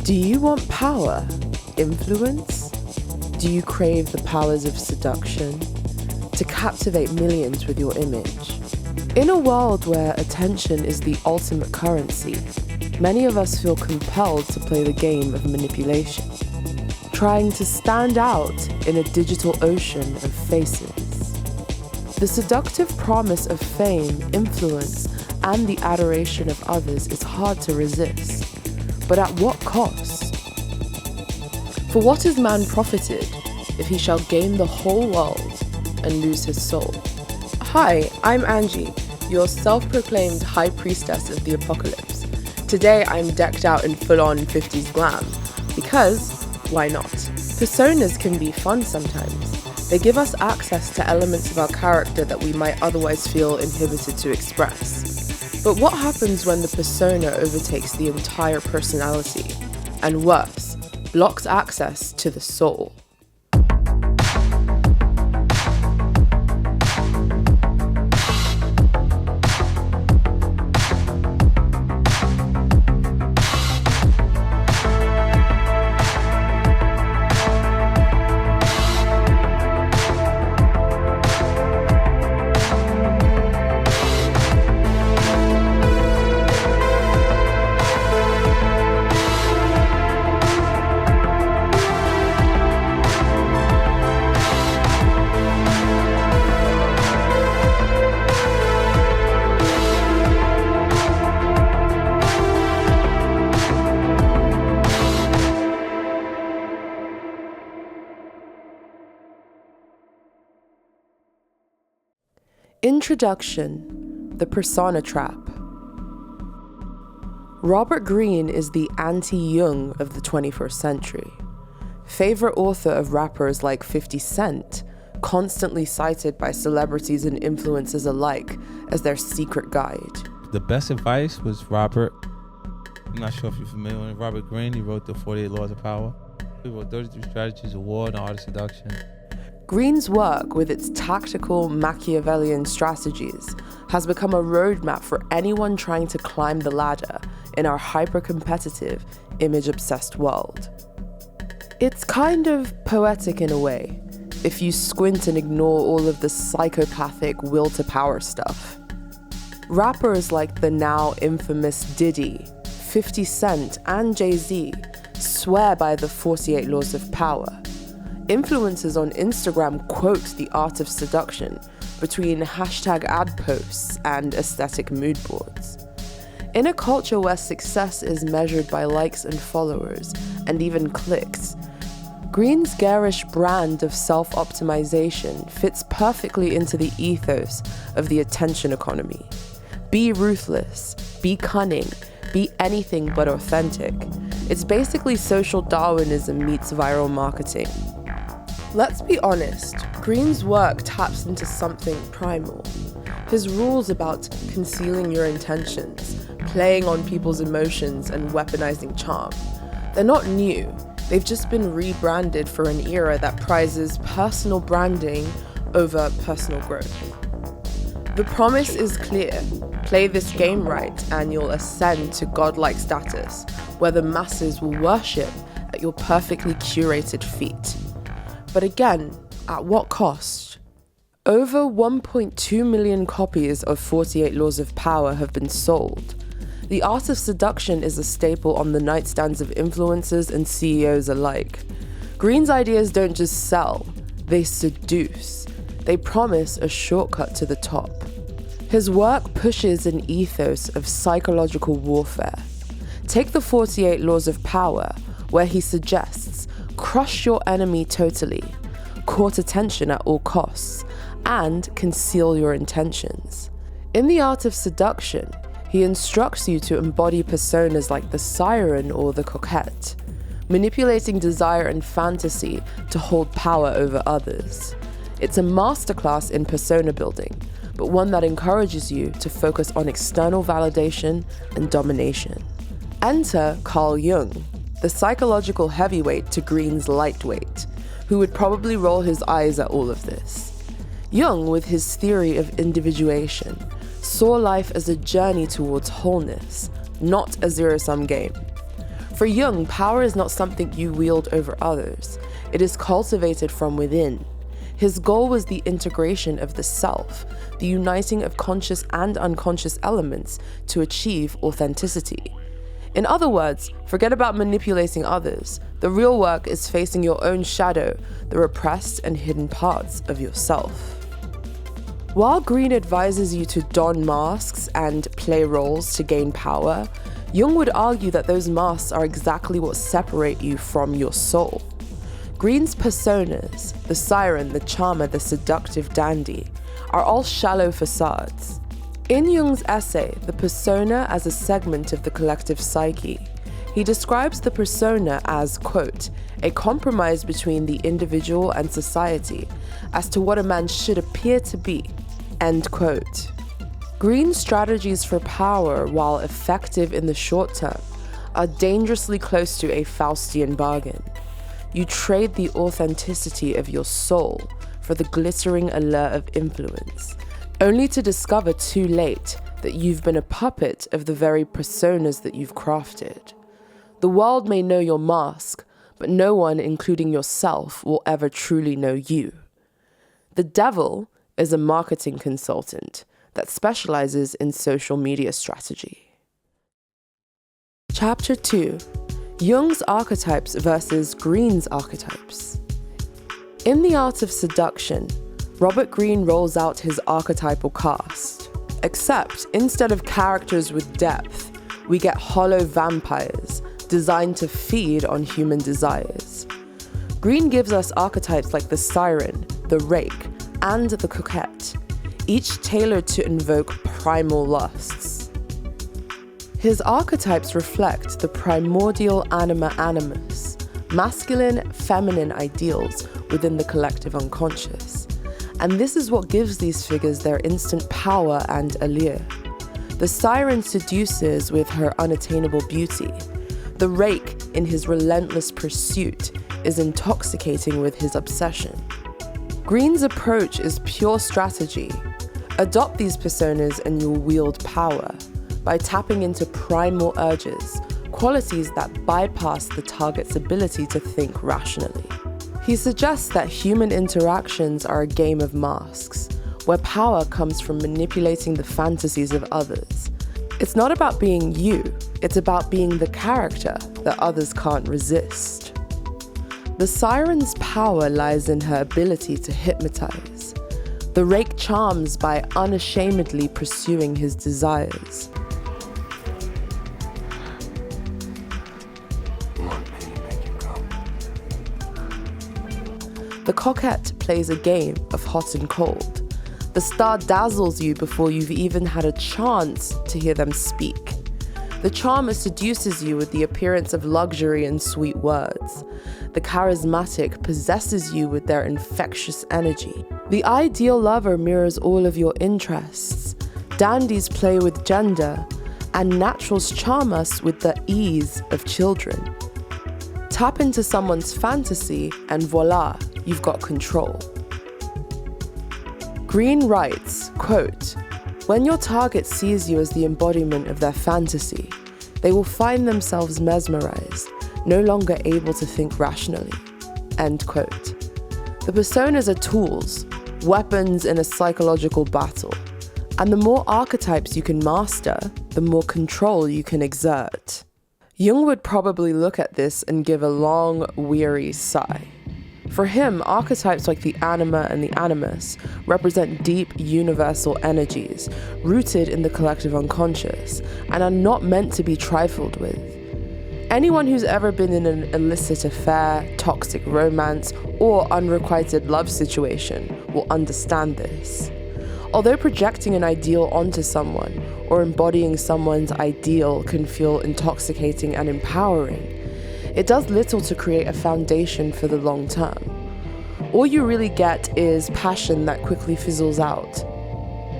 Do you want power? Influence? Do you crave the powers of seduction? To captivate millions with your image? In a world where attention is the ultimate currency, many of us feel compelled to play the game of manipulation, trying to stand out in a digital ocean of faces. The seductive promise of fame, influence, and the adoration of others is hard to resist. But at what cost? For what is man profited if he shall gain the whole world and lose his soul? Hi, I'm Angie, your self-proclaimed high priestess of the apocalypse. Today I'm decked out in full-on 50s glam, because why not? Personas can be fun sometimes. They give us access to elements of our character that we might otherwise feel inhibited to express. But what happens when the persona overtakes the entire personality? And worse, blocks access to the soul. Introduction: The Persona Trap. Robert Greene is the anti-Jung of the 21st century. Favorite author of rappers like 50 Cent, constantly cited by celebrities and influencers alike as their secret guide. The best advice was Robert, I'm not sure if you're familiar with Robert Greene. He wrote the 48 Laws of Power. He wrote 33 Strategies of War and the Art of Seduction. Greene's work, with its tactical Machiavellian strategies, has become a roadmap for anyone trying to climb the ladder in our hyper-competitive, image-obsessed world. It's kind of poetic in a way, if you squint and ignore all of the psychopathic will-to-power stuff. Rappers like the now infamous Diddy, 50 Cent, and Jay-Z swear by the 48 Laws of Power. Influencers on Instagram quote the art of seduction between hashtag ad posts and aesthetic mood boards. In a culture where success is measured by likes and followers, and even clicks, Greene's garish brand of self-optimization fits perfectly into the ethos of the attention economy. Be ruthless, be cunning, be anything but authentic. It's basically social Darwinism meets viral marketing. Let's be honest, Greene's work taps into something primal. His rules about concealing your intentions, playing on people's emotions, and weaponizing charm, they're not new. They've just been rebranded for an era that prizes personal branding over personal growth. The promise is clear. Play this game right and you'll ascend to godlike status, where the masses will worship at your perfectly curated feet. But again, at what cost? Over 1.2 million copies of 48 Laws of Power have been sold. The art of seduction is a staple on the nightstands of influencers and CEOs alike. Greene's ideas don't just sell, they seduce. They promise a shortcut to the top. His work pushes an ethos of psychological warfare. Take the 48 Laws of Power, where he suggests crush your enemy totally, court attention at all costs, and conceal your intentions. In the art of seduction, he instructs you to embody personas like the Siren or the Coquette, manipulating desire and fantasy to hold power over others. It's a masterclass in persona building, but one that encourages you to focus on external validation and domination. Enter Carl Jung, the psychological heavyweight to Greene's lightweight, who would probably roll his eyes at all of this. Jung, with his theory of individuation, saw life as a journey towards wholeness, not a zero-sum game. For Jung, power is not something you wield over others. It is cultivated from within. His goal was the integration of the self, the uniting of conscious and unconscious elements to achieve authenticity. In other words, forget about manipulating others. The real work is facing your own shadow, the repressed and hidden parts of yourself. While Greene advises you to don masks and play roles to gain power, Jung would argue that those masks are exactly what separate you from your soul. Greene's personas, the siren, the charmer, the seductive dandy, are all shallow facades. In Jung's essay, The Persona as a Segment of the Collective Psyche, he describes the persona as, quote, a compromise between the individual and society as to what a man should appear to be, end quote. Greene's strategies for power, while effective in the short term, are dangerously close to a faustian bargain. You trade the authenticity of your soul for the glittering allure of influence, only to discover too late that you've been a puppet of the very personas that you've crafted. The world may know your mask, but no one, including yourself, will ever truly know you. The devil is a marketing consultant that specializes in social media strategy. Chapter 2. Jung's archetypes versus Greene's archetypes. In The Art of Seduction, Robert Greene rolls out his archetypal cast. Except, instead of characters with depth, we get hollow vampires designed to feed on human desires. Greene gives us archetypes like the Siren, the Rake, and the Coquette, each tailored to invoke primal lusts. His archetypes reflect the primordial anima animus, masculine, feminine ideals within the collective unconscious. And this is what gives these figures their instant power and allure. The Siren seduces with her unattainable beauty. The Rake, in his relentless pursuit, is intoxicating with his obsession. Greene's approach is pure strategy. Adopt these personas and you'll wield power by tapping into primal urges, qualities that bypass the target's ability to think rationally. He suggests that human interactions are a game of masks, where power comes from manipulating the fantasies of others. It's not about being you, it's about being the character that others can't resist. The Siren's power lies in her ability to hypnotize. The Rake charms by unashamedly pursuing his desires. The Coquette plays a game of hot and cold. The star dazzles you before you've even had a chance to hear them speak. The charmer seduces you with the appearance of luxury and sweet words. The charismatic possesses you with their infectious energy. The ideal lover mirrors all of your interests. Dandies play with gender, and naturals charm us with the ease of children. Tap into someone's fantasy, and voila, you've got control. Greene writes, quote, when your target sees you as the embodiment of their fantasy, they will find themselves mesmerized, no longer able to think rationally, end quote. The personas are tools, weapons in a psychological battle, and the more archetypes you can master, the more control you can exert. Jung would probably look at this and give a long, weary sigh. For him, archetypes like the anima and the animus represent deep, universal energies rooted in the collective unconscious and are not meant to be trifled with. Anyone who's ever been in an illicit affair, toxic romance, or unrequited love situation will understand this. Although projecting an ideal onto someone or embodying someone's ideal can feel intoxicating and empowering, it does little to create a foundation for the long term. All you really get is passion that quickly fizzles out,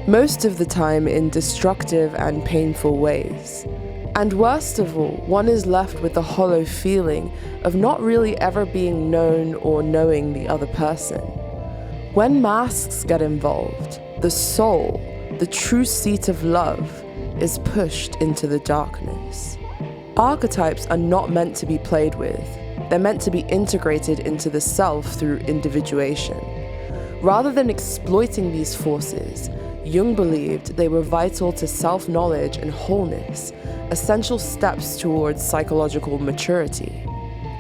most of the time in destructive and painful ways. And worst of all, one is left with the hollow feeling of not really ever being known or knowing the other person. When masks get involved, the soul, the true seat of love, is pushed into the darkness. Archetypes are not meant to be played with. They're meant to be integrated into the self through individuation. Rather than exploiting these forces, Jung believed they were vital to self-knowledge and wholeness, essential steps towards psychological maturity.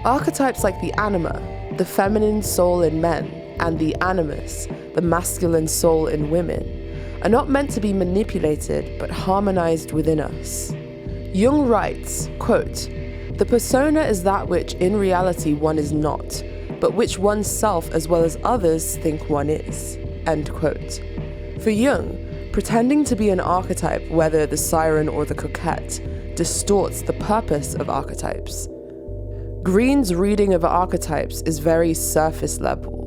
Archetypes like the anima, the feminine soul in men, and the animus, the masculine soul in women, are not meant to be manipulated but harmonized within us. Jung writes, quote, "The persona is that which in reality one is not, but which oneself as well as others think one is." End quote. For Jung, pretending to be an archetype, whether the Siren or the Coquette, distorts the purpose of archetypes. Greene's reading of archetypes is very surface level.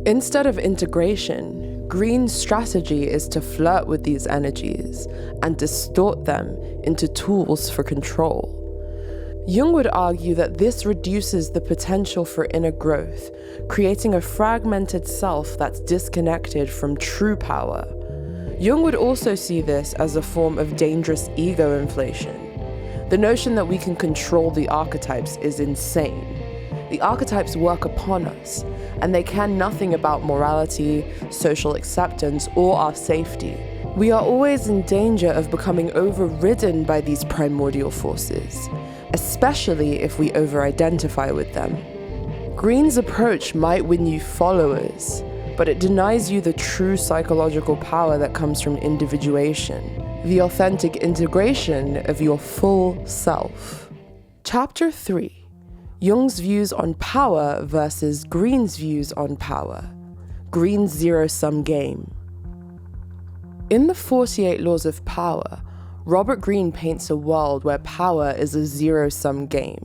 Instead of integration, Greene's strategy is to flirt with these energies and distort them into tools for control. Jung would argue that this reduces the potential for inner growth, creating a fragmented self that's disconnected from true power. Jung would also see this as a form of dangerous ego inflation. The notion that we can control the archetypes is insane. The archetypes work upon us, and they care nothing about morality, social acceptance, or our safety. We are always in danger of becoming overridden by these primordial forces, especially if we over-identify with them. Greene's approach might win you followers, but it denies you the true psychological power that comes from individuation, the authentic integration of your full self. Chapter 3. Jung's views on power versus Greene's views on power. Greene's zero-sum game. In the 48 Laws of Power, Robert Greene paints a world where power is a zero-sum game.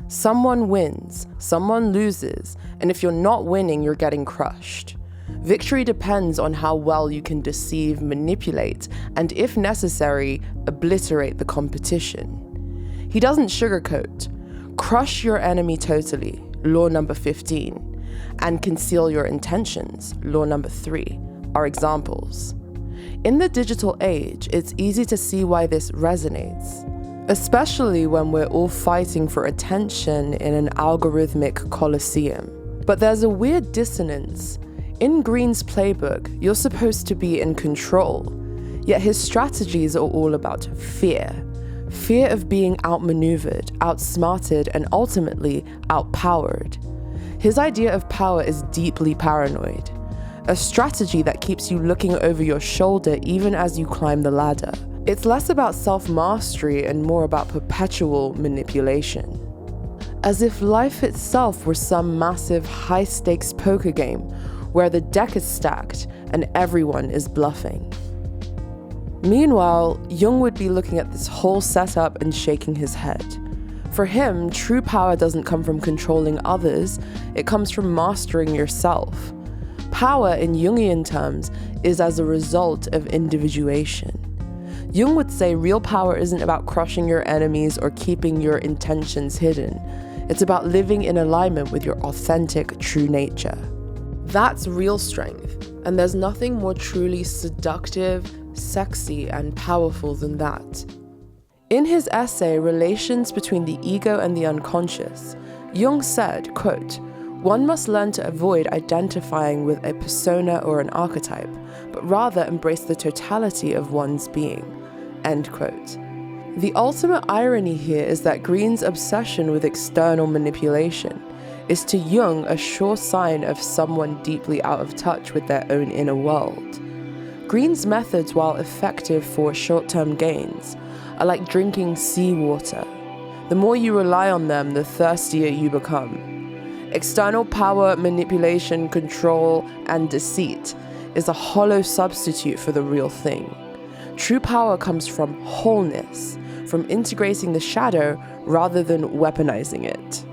Someone wins, someone loses, and if you're not winning, you're getting crushed. Victory depends on how well you can deceive, manipulate, and if necessary, obliterate the competition. He doesn't sugarcoat. Crush your enemy totally, law number 15, and conceal your intentions, law number 3, are examples. In the digital age, it's easy to see why this resonates, especially when we're all fighting for attention in an algorithmic coliseum. But there's a weird dissonance. In Greene's playbook, you're supposed to be in control, yet his strategies are all about fear. Fear of being outmaneuvered, outsmarted, and ultimately outpowered. His idea of power is deeply paranoid, a strategy that keeps you looking over your shoulder even as you climb the ladder. It's less about self-mastery and more about perpetual manipulation. As if life itself were some massive high-stakes poker game where the deck is stacked and everyone is bluffing. Meanwhile, Jung would be looking at this whole setup and shaking his head. For him, true power doesn't come from controlling others, it comes from mastering yourself. Power, in Jungian terms, is as a result of individuation. Jung would say real power isn't about crushing your enemies or keeping your intentions hidden. It's about living in alignment with your authentic, true nature. That's real strength, and there's nothing more truly seductive, sexy, and powerful than that. In his essay, Relations Between the Ego and the Unconscious, Jung said, quote, "One must learn to avoid identifying with a persona or an archetype, but rather embrace the totality of one's being." End quote. The ultimate irony here is that Greene's obsession with external manipulation is to Jung a sure sign of someone deeply out of touch with their own inner world. Greene's methods, while effective for short-term gains, are like drinking seawater. The more you rely on them, the thirstier you become. External power, manipulation, control, and deceit is a hollow substitute for the real thing. True power comes from wholeness, from integrating the shadow rather than weaponizing it.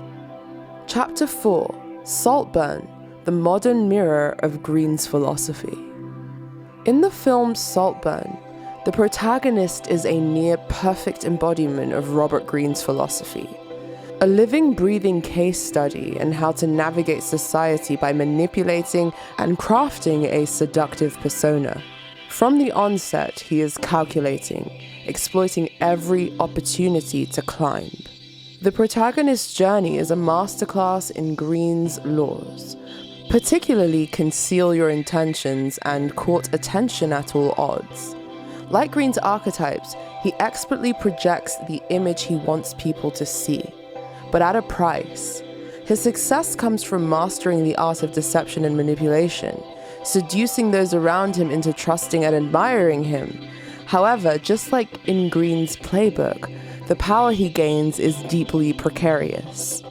Chapter 4, Saltburn, the modern mirror of Greene's philosophy. In the film Saltburn, the protagonist is a near-perfect embodiment of Robert Greene's philosophy, a living, breathing case study in how to navigate society by manipulating and crafting a seductive persona. From the onset, he is calculating, exploiting every opportunity to climb. The protagonist's journey is a masterclass in Greene's laws, particularly conceal your intentions and court attention at all odds. Like Greene's archetypes, he expertly projects the image he wants people to see, but at a price. His success comes from mastering the art of deception and manipulation, seducing those around him into trusting and admiring him. However, just like in Greene's playbook, the power he gains is deeply precarious,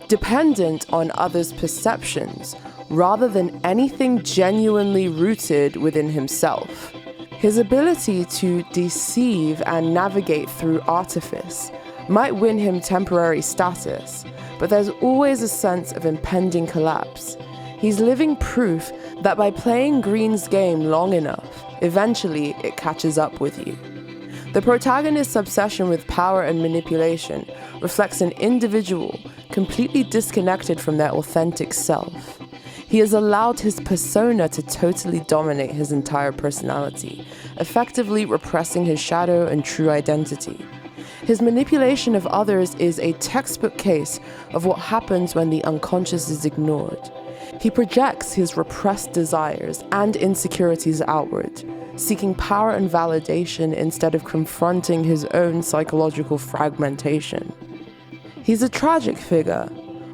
dependent on others' perceptions rather than anything genuinely rooted within himself. His ability to deceive and navigate through artifice might win him temporary status, but there's always a sense of impending collapse. He's living proof that by playing Greene's game long enough, eventually it catches up with you. The protagonist's obsession with power and manipulation reflects an individual completely disconnected from their authentic self. He has allowed his persona to totally dominate his entire personality, effectively repressing his shadow and true identity. His manipulation of others is a textbook case of what happens when the unconscious is ignored. He projects his repressed desires and insecurities outward, seeking power and validation instead of confronting his own psychological fragmentation. He's a tragic figure,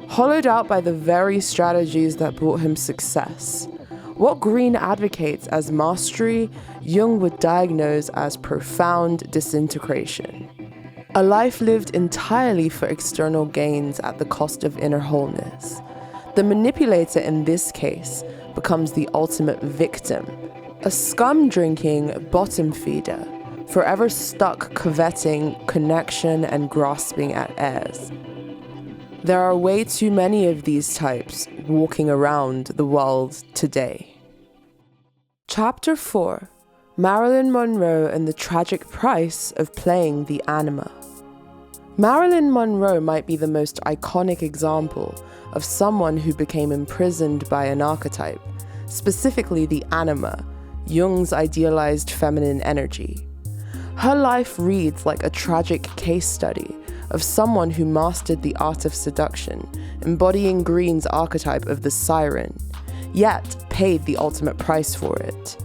hollowed out by the very strategies that brought him success. What Greene advocates as mastery, Jung would diagnose as profound disintegration. A life lived entirely for external gains at the cost of inner wholeness. The manipulator in this case becomes the ultimate victim, a scum-drinking bottom feeder, forever stuck coveting connection and grasping at heirs. There are way too many of these types walking around the world today. Chapter 4: Marilyn Monroe and the tragic price of playing the anima. Marilyn Monroe might be the most iconic example of someone who became imprisoned by an archetype, specifically the anima, Jung's idealized feminine energy. Her life reads like a tragic case study of someone who mastered the art of seduction, embodying Greene's archetype of the Siren, yet paid the ultimate price for it.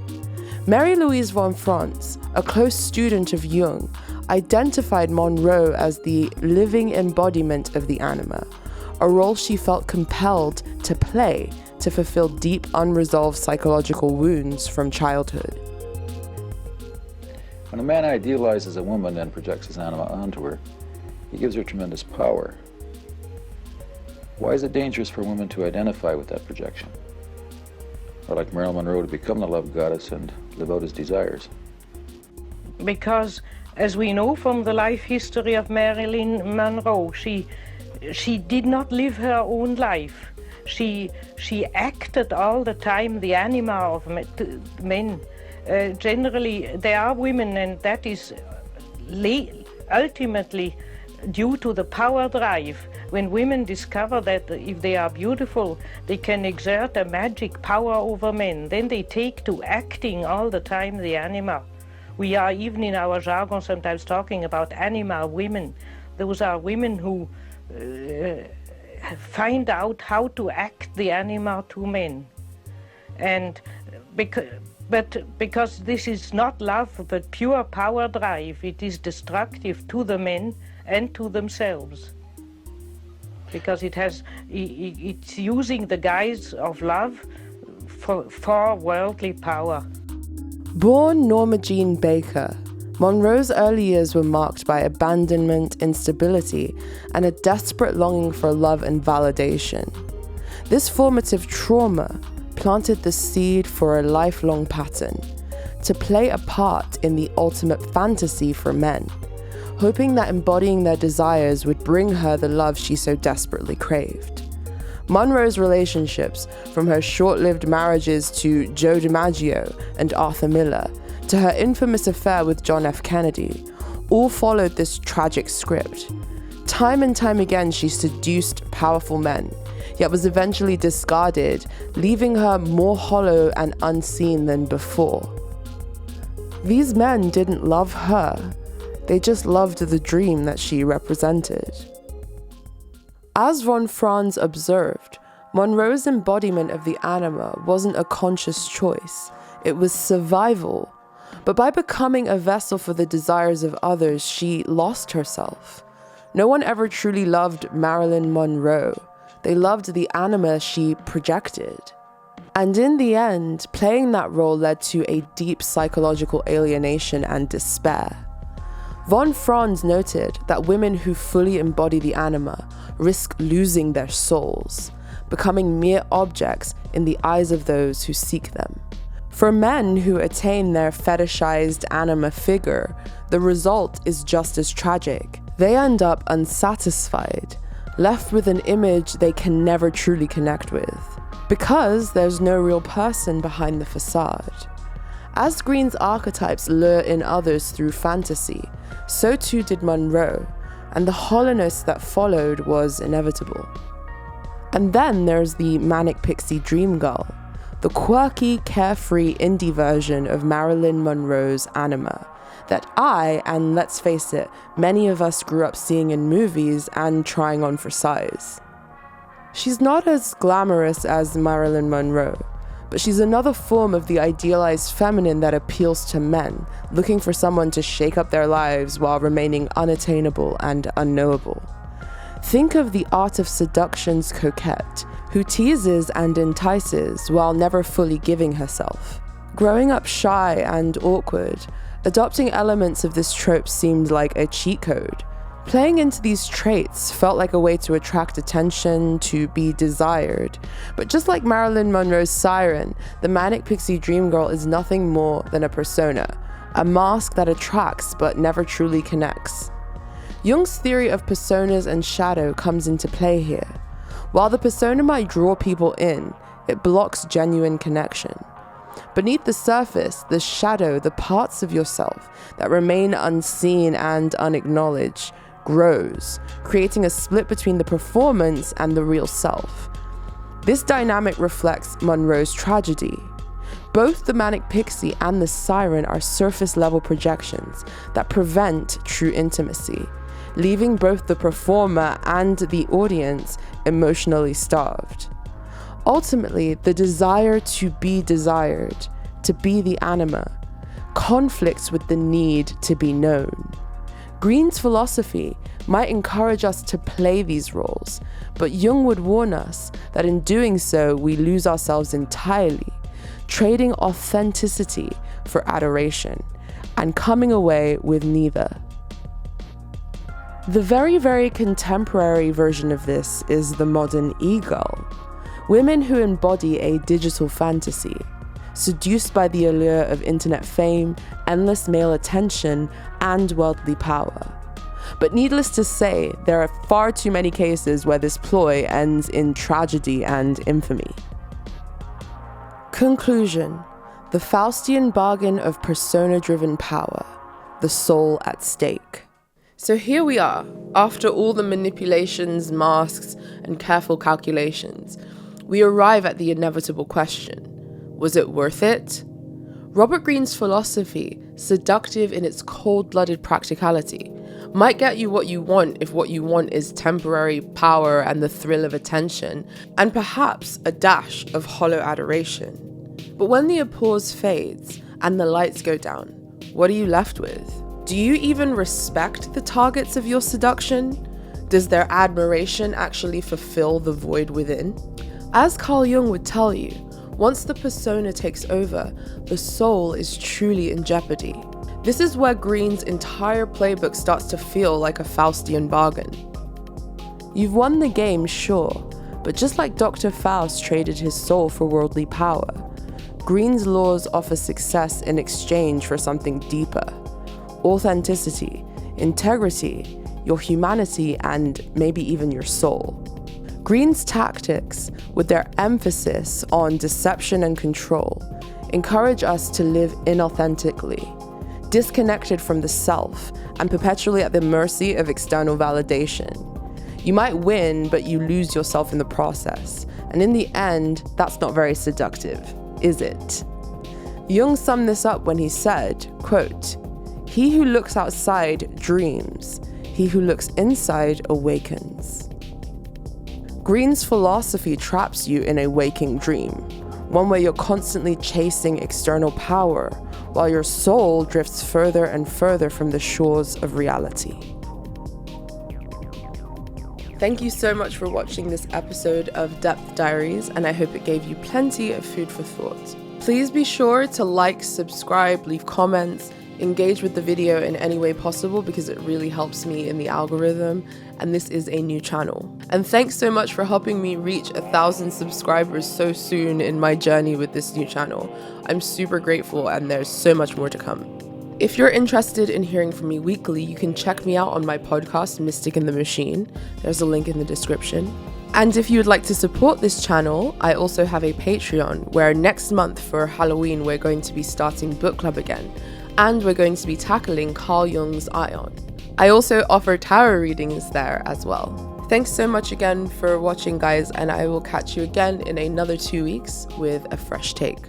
Mary-Louise von Franz, a close student of Jung, identified Monroe as the living embodiment of the anima, a role she felt compelled to play to fulfill deep, unresolved psychological wounds from childhood. When a man idealizes a woman and projects his anima onto her, he gives her tremendous power. Why is it dangerous for women to identify with that projection? Or like Marilyn Monroe, to become the love goddess and live out his desires? Because, as we know from the life history of Marilyn Monroe, she did not live her own life. She acted all the time the anima of men. Generally, there are women, and that is ultimately due to the power drive. When women discover that if they are beautiful, they can exert a magic power over men, then they take to acting all the time the anima. We are even in our jargon sometimes talking about anima women. Those are women who find out how to act the anima to men. And because this is not love but pure power drive, it is destructive to the men and to themselves. Because it's using the guise of love for worldly power. Born Norma Jean Baker, Monroe's early years were marked by abandonment, instability, and a desperate longing for love and validation. This formative trauma planted the seed for a lifelong pattern, to play a part in the ultimate fantasy for men, hoping that embodying their desires would bring her the love she so desperately craved. Monroe's relationships, from her short-lived marriages to Joe DiMaggio and Arthur Miller, to her infamous affair with John F. Kennedy, all followed this tragic script. Time and time again, she seduced powerful men, yet was eventually discarded, leaving her more hollow and unseen than before. These men didn't love her. They just loved the dream that she represented. As von Franz observed, Monroe's embodiment of the anima wasn't a conscious choice. It was survival. But by becoming a vessel for the desires of others, she lost herself. No one ever truly loved Marilyn Monroe. They loved the anima she projected. And in the end, playing that role led to a deep psychological alienation and despair. Von Franz noted that women who fully embody the anima risk losing their souls, becoming mere objects in the eyes of those who seek them. For men who attain their fetishized anima figure, the result is just as tragic. They end up unsatisfied, left with an image they can never truly connect with, because there's no real person behind the facade. As Greene's archetypes lure in others through fantasy, so too did Monroe, and the hollowness that followed was inevitable. And then there's the manic pixie dream girl, the quirky, carefree indie version of Marilyn Monroe's anima that and let's face it, many of us grew up seeing in movies and trying on for size. She's not as glamorous as Marilyn Monroe, but she's another form of the idealized feminine that appeals to men, looking for someone to shake up their lives while remaining unattainable and unknowable. Think of the art of seduction's Coquette, who teases and entices while never fully giving herself. Growing up shy and awkward, adopting elements of this trope seemed like a cheat code. Playing into these traits felt like a way to attract attention, to be desired. But just like Marilyn Monroe's Siren, the manic pixie dream girl is nothing more than a persona, a mask that attracts but never truly connects. Jung's theory of personas and shadow comes into play here. While the persona might draw people in, it blocks genuine connection. Beneath the surface, the shadow, the parts of yourself that remain unseen and unacknowledged, grows, creating a split between the performance and the real self. This dynamic reflects Monroe's tragedy. Both the manic pixie and the siren are surface-level projections that prevent true intimacy, leaving both the performer and the audience emotionally starved. Ultimately, the desire to be desired, to be the anima, conflicts with the need to be known. Greene's philosophy might encourage us to play these roles, but Jung would warn us that in doing so, we lose ourselves entirely, trading authenticity for adoration, and coming away with neither. The very, very contemporary version of this is the modern e-girl. Women who embody a digital fantasy, seduced by the allure of internet fame, endless male attention, and worldly power. But needless to say, there are far too many cases where this ploy ends in tragedy and infamy. Conclusion: the Faustian bargain of persona-driven power, the soul at stake. So here we are, after all the manipulations, masks, and careful calculations. We arrive at the inevitable question: was it worth it? Robert Greene's philosophy, seductive in its cold-blooded practicality, might get you what you want if what you want is temporary power and the thrill of attention, and perhaps a dash of hollow adoration. But when the applause fades and the lights go down, what are you left with? Do you even respect the targets of your seduction? Does their admiration actually fulfill the void within? As Carl Jung would tell you, once the persona takes over, the soul is truly in jeopardy. This is where Greene's entire playbook starts to feel like a Faustian bargain. You've won the game, sure, but just like Dr. Faust traded his soul for worldly power, Greene's laws offer success in exchange for something deeper: authenticity, integrity, your humanity, and maybe even your soul. Greene's tactics, with their emphasis on deception and control, encourage us to live inauthentically, disconnected from the self, and perpetually at the mercy of external validation. You might win, but you lose yourself in the process. And in the end, that's not very seductive, is it? Jung summed this up when he said, quote, He who looks outside dreams. He who looks inside awakens. Greene's philosophy traps you in a waking dream, one where you're constantly chasing external power, while your soul drifts further and further from the shores of reality. Thank you so much for watching this episode of Depth Diaries, and I hope it gave you plenty of food for thought. Please be sure to like, subscribe, leave comments, engage with the video in any way possible because it really helps me in the algorithm, and this is a new channel. And thanks so much for helping me reach 1,000 subscribers so soon in my journey with this new channel. I'm super grateful, and there's so much more to come. If you're interested in hearing from me weekly, you can check me out on my podcast, Mystic in the Machine. There's a link in the description. And if you would like to support this channel, I also have a Patreon where next month for Halloween, we're going to be starting book club again. And we're going to be tackling Carl Jung's Ion. I also offer tarot readings there as well. Thanks so much again for watching, guys, and I will catch you again in another 2 weeks with a fresh take.